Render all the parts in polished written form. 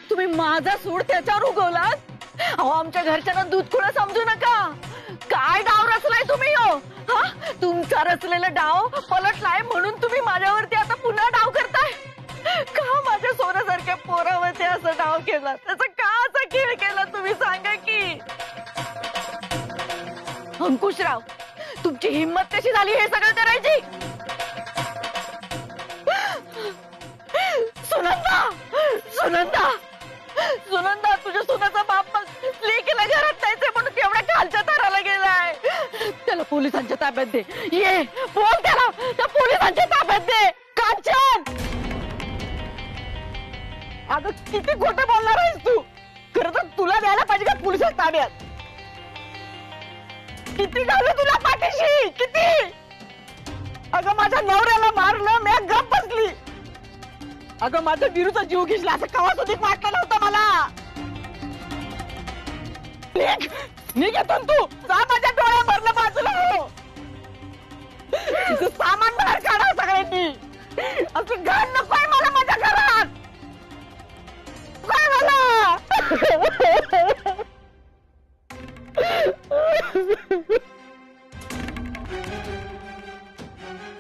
तुम्ही माझा सूड त्याच्यावर उगवलात? अहो आमच्या घरच्यांना दूध खुळं समजू नका. काय डाव रचलाय तुम्ही हो? हा, तुमचा रचलेला डाव पलटलाय म्हणून तुम्ही माझ्यावरती आता पुन्हा डाव करताय का? माझ्या सोन्यासारख्या पोरावरती असं डाव केला, त्याचा का असा खेळ केला तुम्ही सांगा की. अंकुशराव, तुमची हिम्मत कशी झाली हे सगळं करायची? सुनंदा, सुनंदा, सुनंदा, तुझ्या सुनाचा बाप लेकीला घरात जायचंय म्हणून केवढ्या खालच्या थराला गेलाय. त्याला पोलिसांच्या ताब्यात दे. ये बोल त्याला, त्या पोलिसांच्या ताब्यात दे. कांचन, अगं किती खोटं बोलणार आहेस तू? खरं तर तुला द्यायला पाहिजे का पोलिसांच्या ताब्यात? किती घालू तुला पाठीशी, किती? अगं माझ्या नवऱ्याला मारलं, मी गप्प बसली. अगं माझा वीरूचा जीव घेतला असं कवा सुद्धा वाटलं नव्हतं मला. निघ येतून तू, जा माझ्या डोळ्या भरलं बाजूला हो. तुझं सामान बाहेर काढा सगळ्यांनी. असं घाण नकोय मला माझ्या घरात. काय मला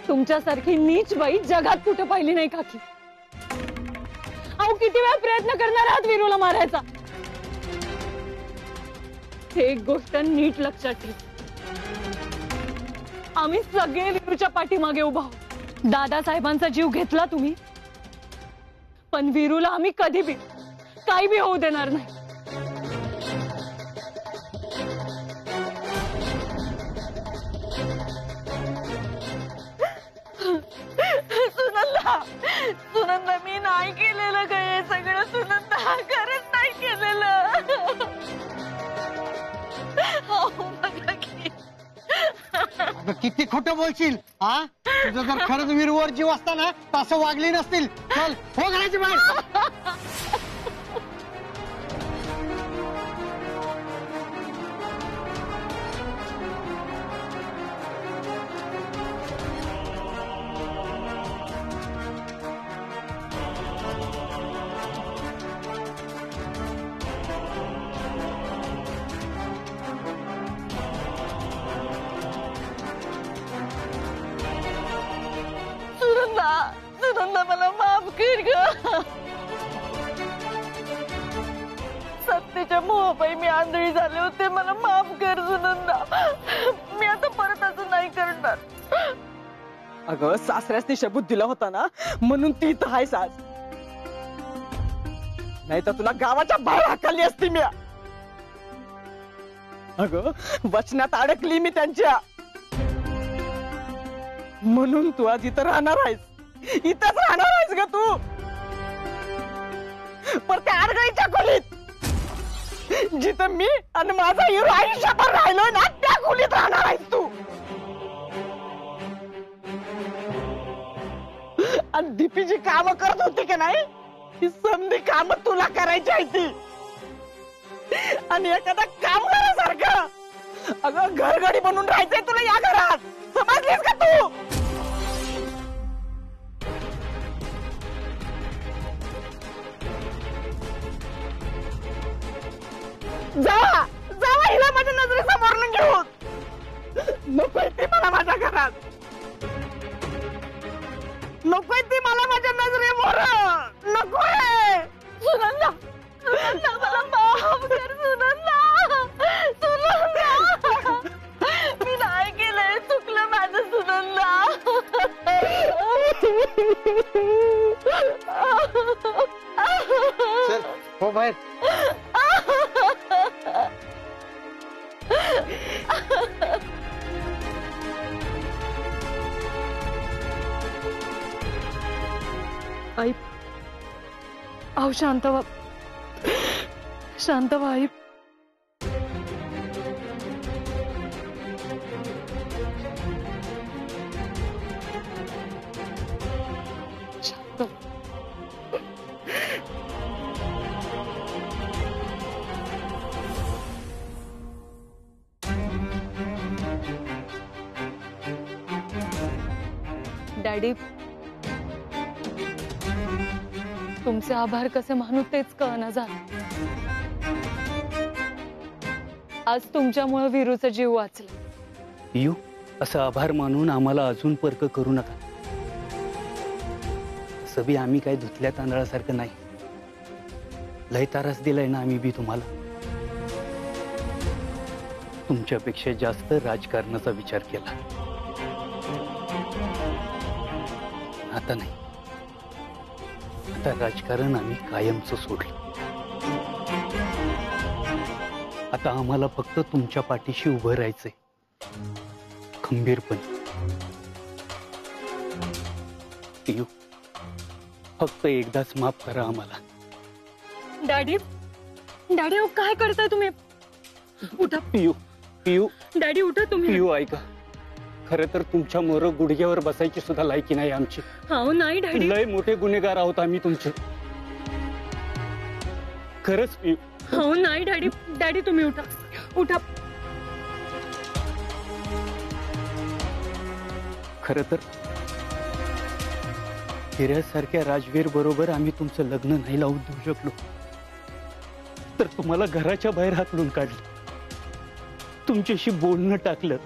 तुमच्यासारखी नीच बाई जगात कुठे पाहिली नाही काकी. अहो किती वेळा प्रयत्न करणार आहात वीरूला मारायचा. एक गोष्ट नीट लक्षात ठेव, आम्ही सगळे वीरूच्या पाठीमागे उभा आहोत. दादासाहेबांचा जीव घेतला तुम्ही, पण वीरूला आम्ही कधी बी काही बी होऊ देणार नाही. सुनंदा, सुनंदा, मी नाही केलेलं काय हे सगळं. सुनंदा, खरंच नाही केलेलं. किती खोटं बोलशील? हा, तुझं जर खरंच वीरूवर जीव असता ना तर असं वागली नसतील. चल हो घराची बाहेर. सुनंदा, मला माफ कर ग. सत्तेच्या मोहापायी मी आंधळी झाले होते, मला माफ कर सुनंदा. मी आता परत असं नाही करणार. अगं सासऱ्यासनी शबूत दिला होता ना म्हणून ती तर आहेस आज, नाही तर तुला गावाच्या बाहेर हाकलली असती मी. अगं वचनात अडकली मी त्यांच्या, म्हणून तू आज इथं राहणार आहेस. इथंच राहणार आहेस ग तू. पण त्या आडगळीच्या खोलीत जिथं मी आणि माझा हिरो आयुष्यभर राहिलोय ना, त्या खोलीत राहणार आहेस तू. आणि दीपी जी काम करत होती की नाही, ही समधी काम तुला करायची आहे ती. आणि एखादा काम करासारखं अगं घरगडी बनून राहायचंय तुला या घरात. समजलीस का तू? जावा जावा, हिला माझ्या नजरेसमोरून घेऊन. नकोय ती मला माझ्या घरात, नकोय ती मला माझ्या नजरेमोर, नकोय. सुनंदा, सुनंदा, मला माफ कर सुनंदा. सुनंदा, मी नाही केलंय, चुकलं माझं सुनंदा. चल हो बाहेर. आई, अहो शांत व्हा, शांत व्हा आई. शांत. डॅडी, तुमचे आभार कसे मानू तेच कळना झालं. आज तुमच्यामुळे वीरूचा जीव वाचला. पियू, असं आभार मानून आम्हाला अजून पर्क करू नका. सभी आम्ही काय धुतल्या तांदळासारखं नाही. लय तारास दिलाय ना आम्ही बी तुम्हाला. तुमच्यापेक्षा जास्त राजकारणाचा विचार केला. आता नाही, आता राजकारण आम्ही कायमचं सोडलं. आता आम्हाला फक्त तुमच्या पाठीशी उभं राहायचंय, खंबीरपणे. पियू, फक्त एकदाच माफ करा आम्हाला. डॅडी, डॅडी काय करताय तुम्ही? उठा पियू, पियू, डॅडी, उठा तुम्ही. पियू ऐका, खरं तर तुमच्या मोर गुडघ्यावर बसायची सुद्धा लायकी नाही आमची. हो नाही डॅडी, लय मोठे गुन्हेगार आहोत आम्ही तुमचे. खरंच पियू. हो नाही डॅडी, डॅडी तुम्ही उठा, उठा. खरं तर हिऱ्यासारख्या राजवीर बरोबर आम्ही तुमचं लग्न नाही लावून देऊ शकलो, तर तुम्हाला घराच्या बाहेर हाकलून काढलं, तुमच्याशी बोलणं टाकलं.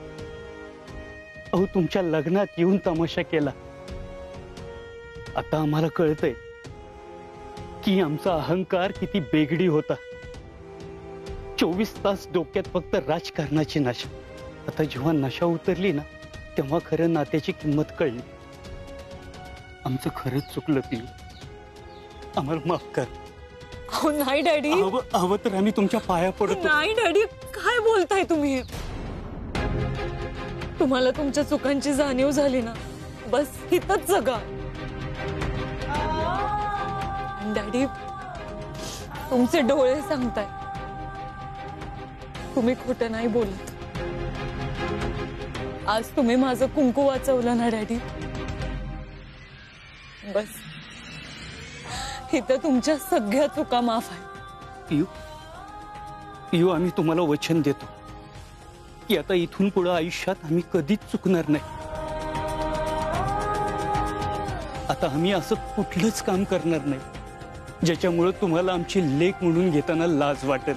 अहो, तुमच्या लग्नात येऊन तमाशा केला. आता आम्हाला कळतंय की आमचा अहंकार किती बेगडी होता. 24 तास डोक्यात फक्त राजकारणाची नशा. आता जेव्हा नशा उतरली ना, तेव्हा खरं नात्याची किंमत कळली. आमचं खरंच चुकलं पियू, आम्हाला माफ कर. हो नाही डॅडी, हवं तर आम्ही तुमच्या पाया पडतो. नाही डॅडी, काय बोलताय तुम्ही? तुम्हाला तुमच्या चुकांची जाणीव झाली ना, बस हितच जगा. डॅडी, तुमचे डोळे सांगताय, तुम्ही खोटं नाही बोलत. आज तुम्ही माझं कुंकू वाचवलं ना डॅडी, बस इथं तुमच्या सगळ्या चुका माफ आहे. पियू, पियू, आम्ही तुम्हाला वचन देतो की आता इथून पुढे आयुष्यात आम्ही कधीच चुकणार नाही. आता आम्ही असं कुठलंच काम करणार नाही ज्याच्यामुळे तुम्हाला आमची लेक म्हणून घेताना लाज वाटेल.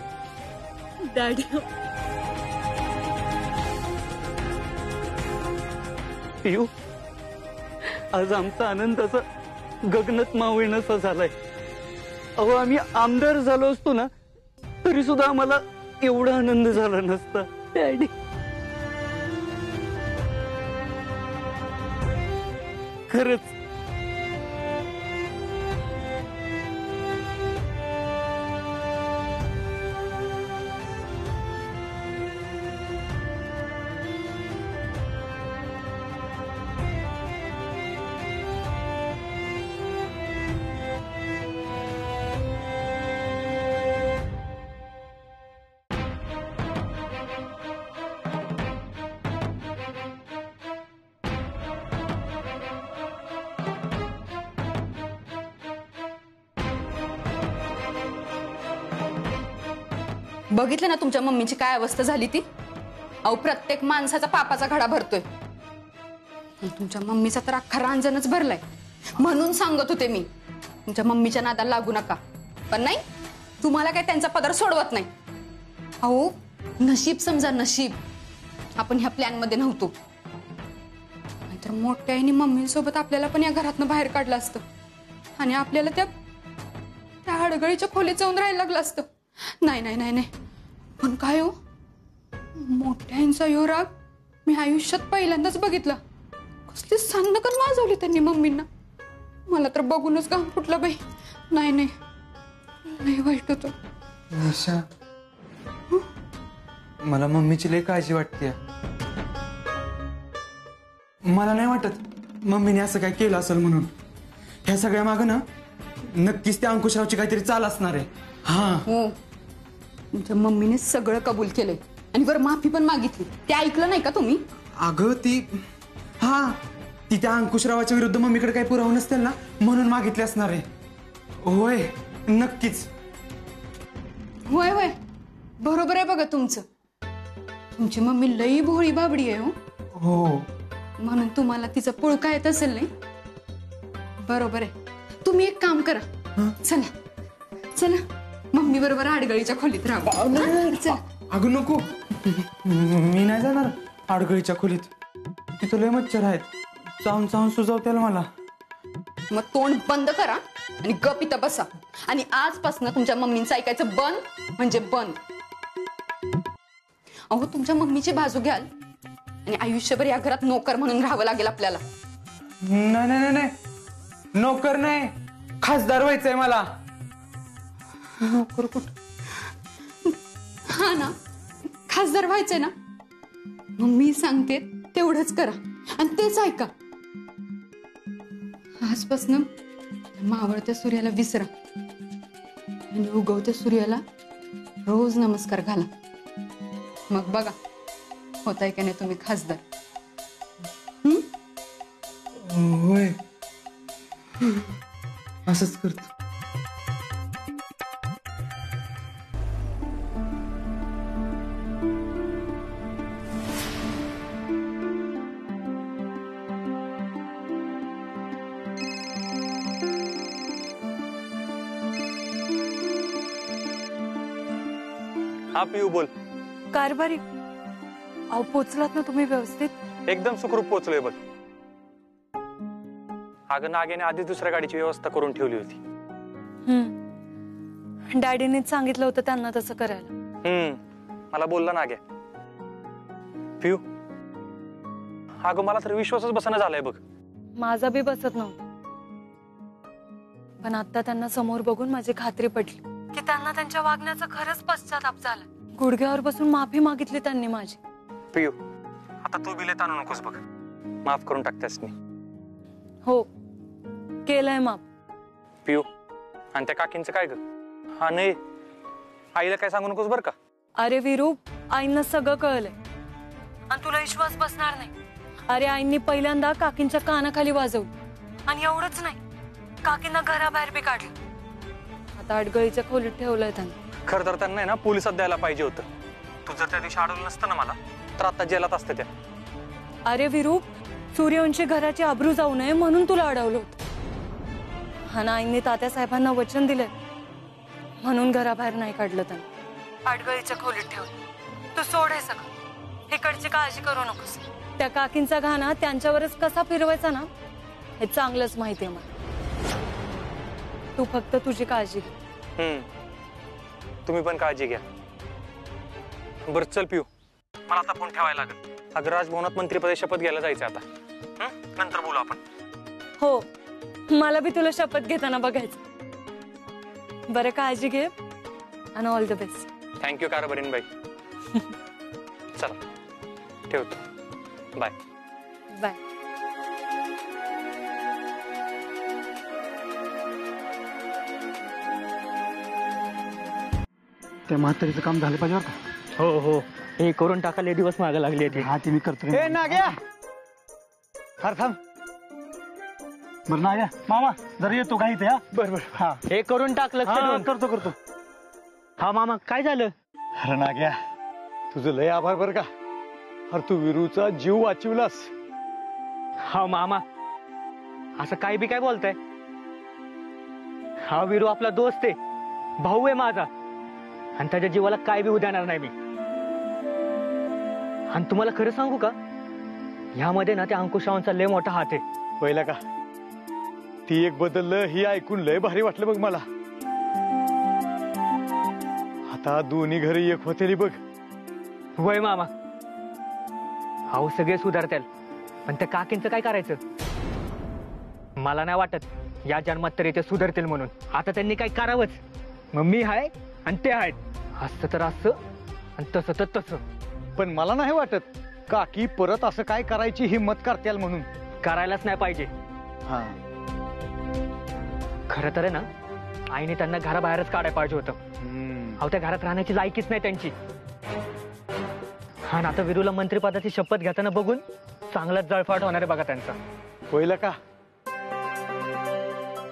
डॅडी, पियू, आज आमचा आनंद असा गगनात मावेनासा झालाय. अहो, आम्ही आमदार झालो असतो ना, तरी सुद्धा आम्हाला एवढा आनंद झाला नसता. डॅडी, खरंच. बघितलं ना तुमच्या मम्मीची काय अवस्था झाली ती. अहो, प्रत्येक माणसाचा पापाचा घडा भरतोय. तुमच्या मम्मीचा तर अख्खा रांजणच भरलाय. म्हणून सांगत होते मी, तुमच्या मम्मीच्या नादाला लागू नका. पण नाही, तुम्हाला काय त्यांचा पदर सोडवत नाही. अहो, नशीब समजा, नशीब आपण ह्या प्लॅन मध्ये नव्हतो. नाहीतर मोठ्या आईने मम्मीसोबत आपल्याला पण या घरातनं बाहेर काढलं असतं आणि आपल्याला त्या हडगळीच्या खोलीत जाऊन राहायला लागलं असतं. नाही नाही नाही नाही, पण काय हो, मोठ्यांचा यो राग मी आयुष्यात पहिल्यांदाच बघितला. कसली सन्नकन वाजवली त्यांनी मम्मींना. मला तर बघूनच घाम फुटला बाई. नाही नाही, लय वाईट होतं. निशा, मला मम्मीची लय काळजी वाटते. मला नाही वाटत मम्मीने असं काय केलं असेल म्हणून. ह्या सगळ्या मागं ना नक्कीच त्या अंकुशरावची काहीतरी चाल असणार आहे. हा हो, तुमच्या मम्मीने सगळं कबूल केलंय आणि वर माफी पण मागितली. ते ऐकलं नाही का तुम्ही? अगं ती त्या अंकुशरावाच्या विरुद्ध मम्मीकडे काही पुरावा नसतील ना, म्हणून मागितले असणार आहे. होय, नक्कीच. होय होय, बरोबर आहे बघा तुमचं. तुमची मम्मी लई भोळी बाबडी आहे. हो, म्हणून तुम्हाला तिचं पुळका येत असेल नाही. बरोबर आहे. तुम्ही एक काम करा, बरोबर आडगळीच्या खोलीत राहा. चल. अगं नको, मी नाही जाणार आडगळीच्या खोलीत. तिथं लय मच्छर आहेत, चावून चावून सुजावत्याला मला. मग तोंड बंद करा आणि गप इथं बसा. आणि आजपासून तुमच्या मम्मींचं ऐकायचं बंद म्हणजे बंद. अहो तुमच्या मम्मीची बाजू घ्याल आणि आयुष्यभर या घरात नोकर म्हणून राहावं लागेल आपल्याला. नाही नाही नाही, नोकर नाही, खासदार व्हायचंय मला. नोकर कुठं? हा ना, खासदार व्हायचंय ना, मग मी सांगते तेवढंच करा आणि तेच ऐका. आजपासून मावळत्या सूर्याला विसरा आणि उगवत्या सूर्याला रोज नमस्कार घाला. मग बघा होताय का नाही तुम्ही खासदार. होय, असंच करतो. हा पिऊ बोल. कारभारी अहो पोचलात ना तुम्ही व्यवस्थित? एकदम सुखरूप पोहोचलोय बघ. अगं नागेने आधीच दुसऱ्या गाडीची व्यवस्था करून ठेवली होती. डॅडीनेच सांगितलं होतं त्यांना तसं करायला. मला बोलला नाग्या. पिऊ अगं मला तर विश्वासच बसणं झालाय बघ. माझा बी बसत नव्हता, पण आता त्यांना समोर बघून माझी खात्री पटली की त्यांना त्यांच्या वागण्याचा खरंच पश्चाताप झाला. गुडघ्यावर बसून माफी मागितली त्यांनी माझी. पिऊ आता तू बिले ताणू नकोस बघ, माफ करून टाकतेस मी. हो केलंय माफ. पिऊ आणि त्या काकींचं काय ग? हा नाही, आईला काय सांगू नकोस बर का. अरे विरू, आईंना सगळं कळलंय आणि तुला विश्वास बसणार नाही. अरे आईंनी पहिल्यांदा काकींच्या कानाखाली वाजवलं आणि एवढंच नाही, काकींना घराबाहेर बी काढलं. आता अडगळीच्या खोलीत ठेवलंय त्यांना. खरं तर त्यांना ना पोलिसात द्यायला पाहिजे होतं. तू जर त्या दिवशी अडवलं नसतं ना मला, तर आता जेलात असते त्या. अरे विरू, सूर्यवंशी घराची आबरू जाऊ नये म्हणून तुला अडवलं होतं. हा ना, आईंनी तात्या साहेबांना वचन दिलंय म्हणून घराबाहेर नाही काढलं त्यांना. अडगळीच्या खोलीत ठेवलं. तू सोड हे सगळं, इकडची काळजी करू नकोस. त्या काकींचा घाणा त्यांच्यावरच कसा फिरवायचा ना, हे चांगलंच माहितीये मला. तू फक्त तुझी काळजी घे. तुम्ही पण काळजी घ्या. बरं चल पिऊ, मला आता फोन ठेवायला लागेल. अगं राजभवनात मंत्रिपदी शपथ घ्यायला जायचं आता. नंतर बोलू आपण. हो, मला बी तुला शपथ घेताना बघायचं. बरं काळजी घे आणि ऑल द बेस्ट. थँक्यू कारभारीन बाई. चला ठेवतो, बाय बाय. त्या म्हातारीचं काम झालं पाहिजे बरं का. हो हो, हे करून टाकायला दिवस मागे लागले ते. हा ते मी करतो. ए नाग्या, फार थांब. बरं नाग्या मामा जरा येतो का इथे. हा बरोबर. हा हे करून टाकलं. करतो करतो. हा मामा काय झालं? अरे नाग्या, तुझं लय आभार बरं का. अरे तू विरूचा जीव वाचवलास. हा मामा, असं काय बी काय बोलताय? हा विरू आपला दोस्त आहे, भाऊ आहे माझा, आणि त्याच्या जीवाला काय बी उद्याणार नाही मी. आणि तुम्हाला खरं सांगू का, ह्यामध्ये ना त्या अंकुशरावांचा लय मोठा हात आहे. पहिला का ती एक बदललं ही ऐकून लय भारी वाटलं बघ मला. आता दोन्ही घरी एक होतेली बघ. वय मामा, अहो सगळे सुधारतील, पण त्या काकींचं काय करायचं? मला नाही वाटत या जन्मात तरी ते सुधारतील म्हणून. आता त्यांनी काय करावंच. मग मी आहे आणि ते आहेत. असं तर असं आणि तसं तर तसं. पण मला नाही वाटत काकी परत असं काय करायची हिम्मत करतील म्हणून. करायलाच नाही पाहिजे. हा खरं तर आहे ना, आईने त्यांना घराबाहेरच काढायला पाहिजे होतं. अहो त्या घरात राहण्याची लायकीच नाही त्यांची. हा ना, आता विरूला मंत्रिपदाची शपथ घेताना बघून चांगलाच जळफाट होणार आहे बघा त्यांचा. पहिलं का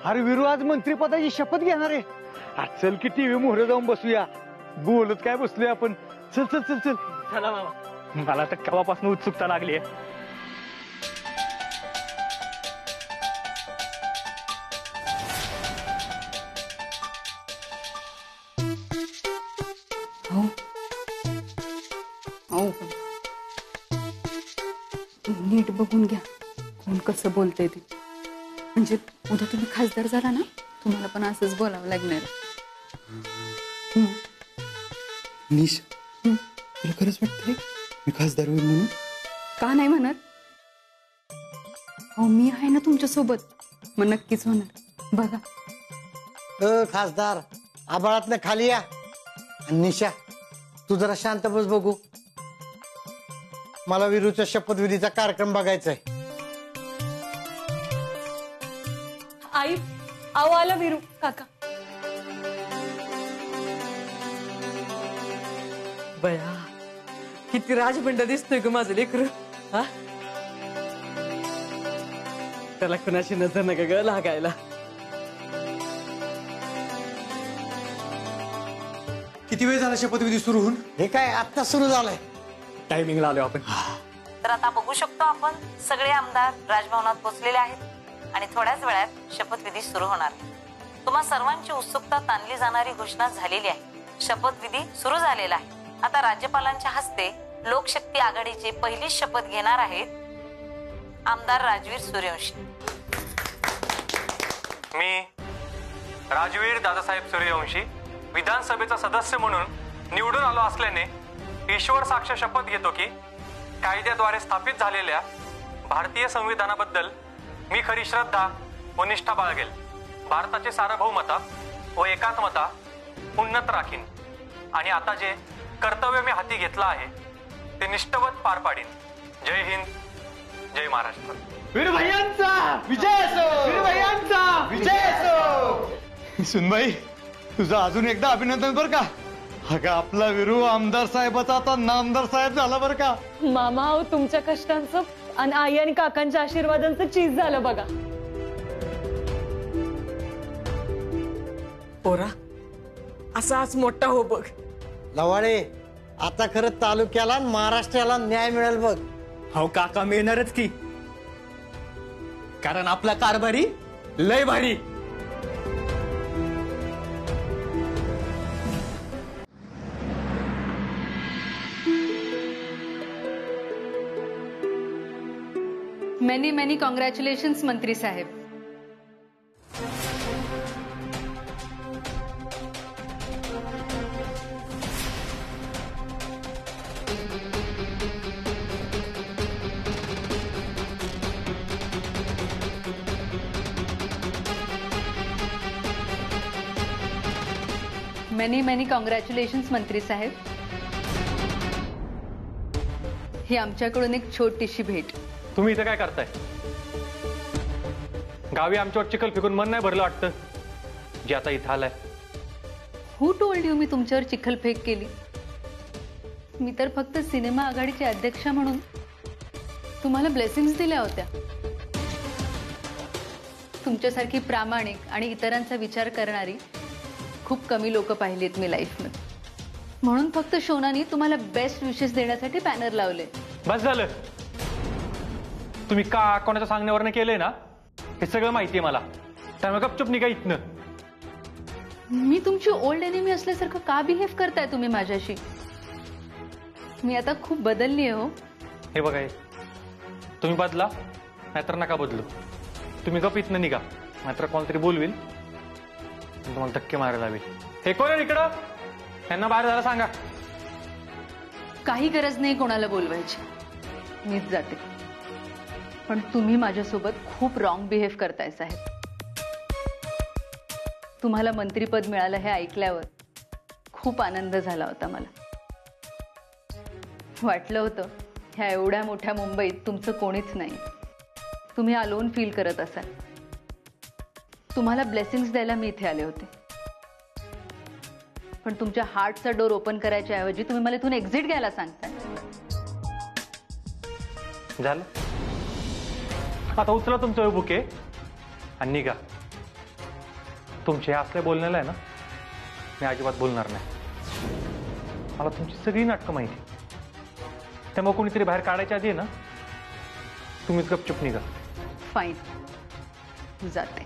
अरे विरू आज मंत्रिपदाची शपथ घेणार आहे. आज चल की टीव्ही मोहरे जाऊन बसूया. बोलत काय बसलोय आपण. चल चल चल चल. चला मामा, मला तर केव्हापासून उत्सुकता लागली आहे. अहो नीट बघून घ्या कोण कसं बोलतंय ते, म्हणजे उद्या तुम्ही खासदार झाला ना तुम्हाला पण असंच बोलावं लागणार. निश तुला खरंच वाटतंय मी खासदार होईल म्हणून? का नाही म्हणत? अहो मी आहे ना तुमच्या सोबत, मग नक्कीच होणार बघा. खासदार आबाळातनं खाली या. आणि निशा तू जरा शांत बस बघू. मला विरूचा शपथविधीचा कार्यक्रम बघायचा आहे. आई आव आला विरू काका. बया किती राजबंड दिसतोय ग माझं लेकरू. हा त्याला कुणाची नजर नका ग लागायला. किती वेळ झाला शपथविधी सुरू होऊन? हे काय आत्ता सुरू झालंय? टायमिंगला आलो आपण. तर आता बघू शकतो आपण सगळे आमदार राजभवनात पोहोचलेले आहेत आणि थोड्याच वेळात शपथविधी सुरू होणार आहे. तुम्हा सर्वांची उत्सुकता ताणली जाणारी घोषणा झालेली आहे. शपथविधी सुरू झालेला आहे. आता राज्यपालांच्या हस्ते लोकशक्ती आघाडीचे पहिली शपथ घेणार आहेत आमदार राजवीर सूर्यवंशी. मी राजवीर दादासाहेब सूर्यवंशी विधानसभेचा सदस्य म्हणून निवडून आलो असल्याने ईश्वर साक्ष शपथ घेतो की कायद्याद्वारे स्थापित झालेल्या भारतीय संविधानाबद्दल मी खरी श्रद्धा व निष्ठा बाळगेल. भारताचे सार्वभौमता व एकात्मता उन्नत राखीन आणि आता जे कर्तव्य मी हाती घेतलं आहे ते निष्ठवत पार पाडीन. जय हिंद, जय महाराष्ट्र. वीरभैयांचा विजय असो, वीरभैयांचा विजय असो. सुनबाई तुझं अजून एकदा अभिनंदन बर का. अगं आपला वीरू आमदार साहेबाचा आता नामदार साहेब झाला बर का. मामा अहो तुमच्या कष्टांचं आणि आई आणि काकांच्या आशीर्वादांचं चीज झालं बघा. पोरा असाच मोठा हो बघ. लवाडे आता खरं तालुक्याला आणि महाराष्ट्राला न्याय मिळेल बघ. हो काका मिळणारच की, कारण आपला कारभारी लय भारी. मेनी मेनी कॉंग्रॅच्युलेशन्स मंत्री साहेब. मेनी मेनी कॉंग्रॅच्युलेशन्स मंत्री साहेब. ही आमच्याकडून एक छोटीशी भेट. तुम्ही इथं काय करताय? गावी आमच्यावर चिखल फेकून मन नाही भरलं वाटतं जे आता इथं आलाय. हू टोल्ड यू मी तुमच्यावर चिखलफेक केली? मी तर फक्त सिनेमा आघाडीचे अध्यक्ष म्हणून तुम्हाला ब्लेसिंग्स दिल्या होत्या. तुमच्यासारखी प्रामाणिक आणि इतरांचा विचार करणारी खूप कमी लोक पाहिलीत मी लाईफमध्ये. म्हणून फक्त शोनानी तुम्हाला बेस्ट विशेस देण्यासाठी बॅनर लावले. बस झालं. तुम्ही का कोणाच्या सांगण्यावरनं केलंय ना हे सगळं माहितीये मला. त्यामुळे गपचूप निघा इथनं. मी तुमची ओल्ड एनिमी असल्यासारखं का बिहेव करताय तुम्ही माझ्याशी? मी आता खूप बदलली आहे हो. हे बघा हे तुम्ही बदला नाहीतर नका बदलू. तुम्ही गप इथनं निघा नाहीतर कोणतरी बोलविल तुम्हाला धक्के मारायला हवे. हे कोण आहे इकडं? त्यांना बाहेर जायला सांगा. काही गरज नाही कोणाला बोलवायची, मीच जाते. पण तुम्ही माझ्यासोबत खूप रॉंग बिहेव करताय साहेब. तुम्हाला मंत्रीपद मिळालं हे ऐकल्यावर खूप आनंद झाला होता मला. वाटलं होतं ह्या एवढ्या मोठ्या मुंबईत तुमचं कोणीच नाही. तुम्ही अलोन फील करत असाल. तुम्हाला ब्लेसिंग्स द्यायला मी इथे आले होते. पण तुमच्या हार्टचा डोर ओपन करायच्या ऐवजी तुम्ही मला इथून एक्झिट घ्यायला सांगताय. झालं आता उचला तुमचं बुके आणि निघा. तुमचे असले बोलण्याला आहे ना मी अजिबात बोलणार नाही. मला तुमची सगळी नाटकं माहिती. त्यामुळे कोणीतरी बाहेर काढायच्या आधी आहे ना तुम्हीच गपचूप निघा. फाईन जाते.